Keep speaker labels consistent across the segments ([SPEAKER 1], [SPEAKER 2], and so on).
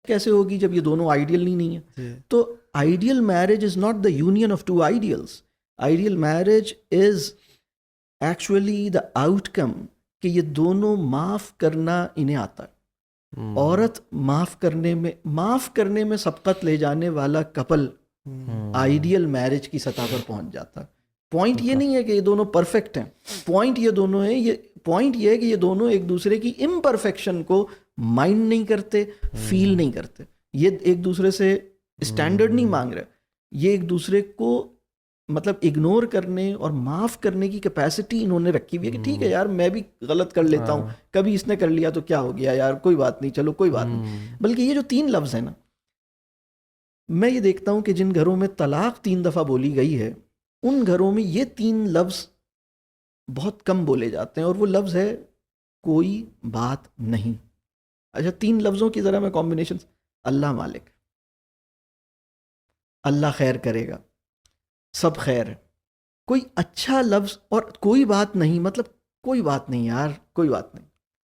[SPEAKER 1] کیسے ہوگی جب یہ دونوں آئیڈیل ہی نہیں ہیں؟ تو ideal marriage is not the union of two ideals. Ideal marriage is actually the outcome کہ یہ دونوں معاف کرنا انہیں آتا ہے. عورت معاف کرنے میں سبقت لے جانے والا کپل آئیڈیل میرج کی سطح پر پہنچ جاتا ہے. پوائنٹ یہ نہیں ہے کہ یہ دونوں پرفیکٹ ہیں, پوائنٹ یہ ہے کہ یہ دونوں ایک دوسرے کی امپرفیکشن کو مائنڈ نہیں کرتے, فیل نہیں کرتے. یہ ایک دوسرے سے اسٹینڈرڈ نہیں مانگ رہے, یہ ایک دوسرے کو مطلب اگنور کرنے اور معاف کرنے کی کیپیسٹی انہوں نے رکھی ہوئی ہے کہ ٹھیک ہے یار میں بھی غلط کر لیتا ہوں, کبھی اس نے کر لیا تو کیا ہو گیا یار, کوئی بات نہیں, چلو کوئی بات نہیں. بلکہ یہ جو 3 لفظ ہیں نا, میں یہ دیکھتا ہوں کہ جن گھروں میں طلاق 3 دفعہ بولی گئی ہے ان گھروں میں یہ 3 لفظ بہت کم بولے جاتے ہیں, اور وہ لفظ ہے کوئی بات نہیں. اچھا 3 لفظوں کی ذرا میں کمبینیشن, اللہ مالک, اللہ خیر کرے گا, سب خیر ہے. کوئی اچھا لفظ, اور کوئی بات نہیں مطلب کوئی بات نہیں یار, کوئی بات نہیں.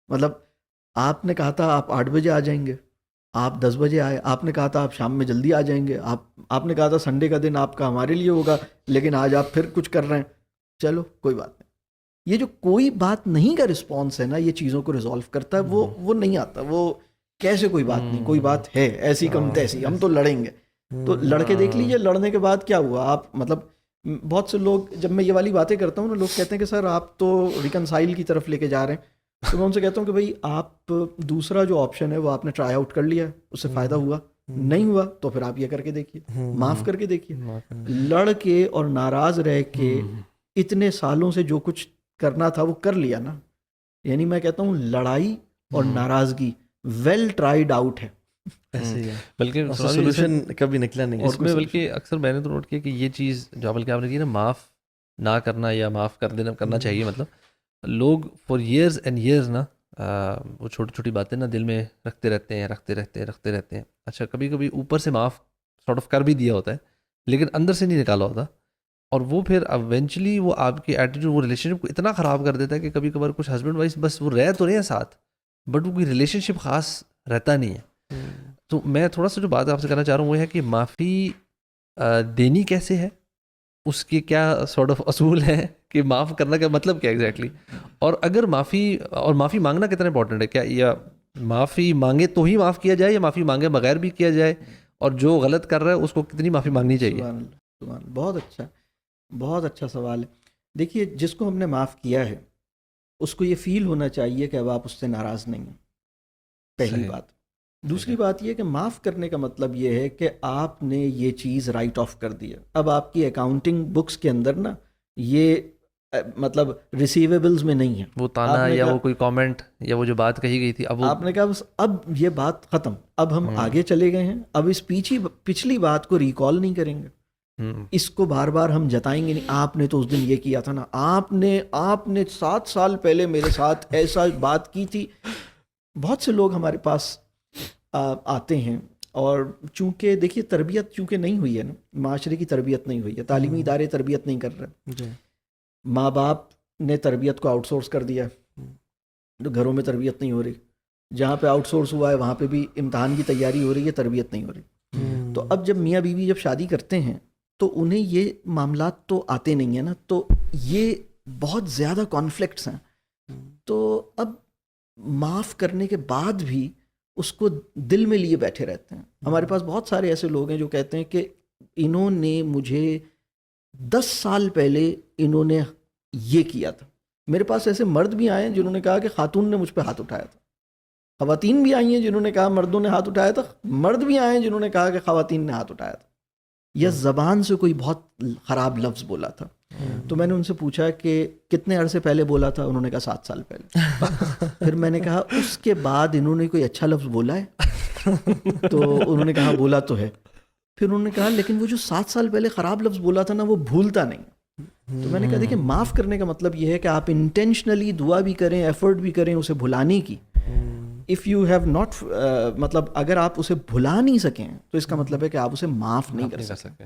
[SPEAKER 1] مطلب آپ نے کہا تھا آپ 8 بجے آ جائیں گے, آپ 10 بجے آئے. آپ نے کہا تھا آپ شام میں جلدی آ جائیں گے, آپ نے کہا تھا سنڈے کا دن آپ کا ہمارے لیے ہوگا, لیکن آج آپ پھر کچھ کر رہے ہیں, چلو کوئی بات نہیں. یہ جو کوئی بات نہیں کا رسپانس ہے نا, یہ چیزوں کو ریزالو کرتا ہے. وہ نہیں آتا, وہ کیسے کوئی بات نہیں, کوئی بات ہے ایسی کم تیسی, ہم تو لڑیں گے. تو لڑکے دیکھ لیجیے, لڑنے کے بعد کیا ہوا. آپ مطلب بہت سے لوگ, جب میں یہ والی باتیں کرتا ہوں نا, لوگ کہتے ہیں کہ سر آپ تو ریکنسائل کی طرف لے کے جا رہے ہیں. تو میں ان سے کہتا ہوں کہ بھائی آپ دوسرا جو آپشن ہے وہ آپ نے ٹرائی آؤٹ کر لیا, اس سے فائدہ ہوا, نہیں ہوا تو پھر آپ یہ کر کے دیکھیے, معاف کر کے دیکھیے. لڑ کے اور ناراض رہ کے اتنے سالوں سے جو کچھ کرنا تھا وہ کر لیا نا. یعنی میں کہتا ہوں لڑائی اور ناراضگی ویل ٹرائیڈ آؤٹ ہے.
[SPEAKER 2] بلکہ
[SPEAKER 3] سولوشن کبھی نکلا نہیں
[SPEAKER 2] اس میں. بلکہ اکثر میں نے تو نوٹ کیا کہ یہ چیز جو بلکہ آپ نے کی نا, معاف نہ کرنا یا معاف کر دینا کرنا چاہیے, مطلب لوگ فار ایئرز اینڈ ایئرز نا وہ چھوٹی چھوٹی باتیں نا دل میں رکھتے رہتے ہیں. اچھا کبھی کبھی اوپر سے معاف سارٹ آف کر بھی دیا ہوتا ہے لیکن اندر سے نہیں نکالا ہوتا, اور وہ پھر ایونچولی وہ آپ کی ایٹیٹیوڈ, وہ ریلیشن شپ کو اتنا خراب کر دیتا ہے کہ کبھی کبھار کچھ ہسبینڈ وائف بس وہ رہ تو رہے ہیں ساتھ, بٹ وہ کوئی ریلیشن شپ خاص رہتا نہیں ہے. تو میں تھوڑا سا جو بات آپ سے کرنا چاہ رہا ہوں وہ ہے کہ معافی دینی کیسے ہے, اس کے کیا سارٹ آف اصول ہیں, کہ معاف کرنا کا مطلب کیا ایگزیکٹلی, اور اگر معافی مانگنا کتنا امپورٹنٹ ہے, کیا یا معافی مانگے تو ہی معاف کیا جائے یا معافی مانگے بغیر بھی کیا جائے, اور جو غلط کر رہا ہے اس کو کتنی معافی مانگنی چاہیے.
[SPEAKER 1] بہت اچھا سوال ہے. دیکھیے جس کو ہم نے معاف کیا ہے اس کو یہ فیل ہونا چاہیے کہ اب آپ اس سے ناراض نہیں ہیں, پہلی بات. دوسری بات یہ کہ معاف کرنے کا مطلب یہ ہے کہ آپ نے یہ چیز رائٹ آف کر دیا. اب آپ کی اکاؤنٹنگ بکس کے اندر نا یہ مطلب ریسیویبلز میں نہیں ہے
[SPEAKER 2] وہ تانا یا وہ کوئی کامنٹ یا وہ جو بات کہی گئی تھی, اب
[SPEAKER 1] آپ نے کہا بس اب یہ بات ختم, اب ہم آگے چلے گئے ہیں, اب اس پچھلی بات کو ریکال نہیں کریں گے, اس کو بار بار ہم جتائیں گے نہیں. آپ نے تو اس دن یہ کیا تھا نا, آپ نے 7 سال پہلے میرے ساتھ ایسا بات کی تھی. بہت سے لوگ ہمارے پاس آتے ہیں, اور چونکہ دیکھیے تربیت چونکہ نہیں ہوئی ہے نا, معاشرے کی تربیت نہیں ہوئی ہے, تعلیمی ادارے تربیت نہیں کر رہے, ماں باپ نے تربیت کو آؤٹ سورس کر دیا, تو گھروں میں تربیت نہیں ہو رہی. جہاں پہ آؤٹ سورس ہوا ہے وہاں پہ بھی امتحان کی تیاری ہو رہی ہے, تربیت نہیں ہو رہی. تو اب جب میاں بیوی جب شادی کرتے ہیں تو انہیں یہ معاملات تو آتے نہیں ہیں نا, تو یہ بہت زیادہ کانفلکٹس ہیں. تو اب معاف کرنے کے بعد بھی اس کو دل میں لیے بیٹھے رہتے ہیں. ہمارے پاس بہت سارے ایسے لوگ ہیں جو کہتے ہیں کہ انہوں نے مجھے 10 سال پہلے انہوں نے یہ کیا تھا. میرے پاس ایسے مرد بھی آئے ہیں جنہوں نے کہا کہ خاتون نے مجھ پہ ہاتھ اٹھایا تھا, خواتین بھی آئی ہیں جنہوں نے کہا مردوں نے ہاتھ اٹھایا تھا, مرد بھی آئے ہیں جنہوں نے کہا کہ خواتین نے ہاتھ اٹھایا تھا, یا زبان سے کوئی بہت خراب لفظ بولا تھا. تو میں نے ان سے پوچھا کہ کتنے عرصے پہلے بولا تھا, انہوں نے کہا 7 سال پہلے. پھر میں نے کہا اس کے بعد انہوں نے کوئی اچھا لفظ بولا ہے؟ تو انہوں نے کہا بولا تو ہے. پھر انہوں نے کہا لیکن وہ جو 7 سال پہلے خراب لفظ بولا تھا نا وہ بھولتا نہیں. تو میں نے کہا دیکھیں معاف کرنے کا مطلب یہ ہے کہ آپ انٹینشنلی دعا بھی کریں, ایفرٹ بھی کریں اسے بھلانے کی. اف یو ہیو ناٹ مطلب اگر آپ اسے بھلا نہیں سکیں تو اس کا مطلب ہے کہ آپ اسے معاف نہیں کر سکتے.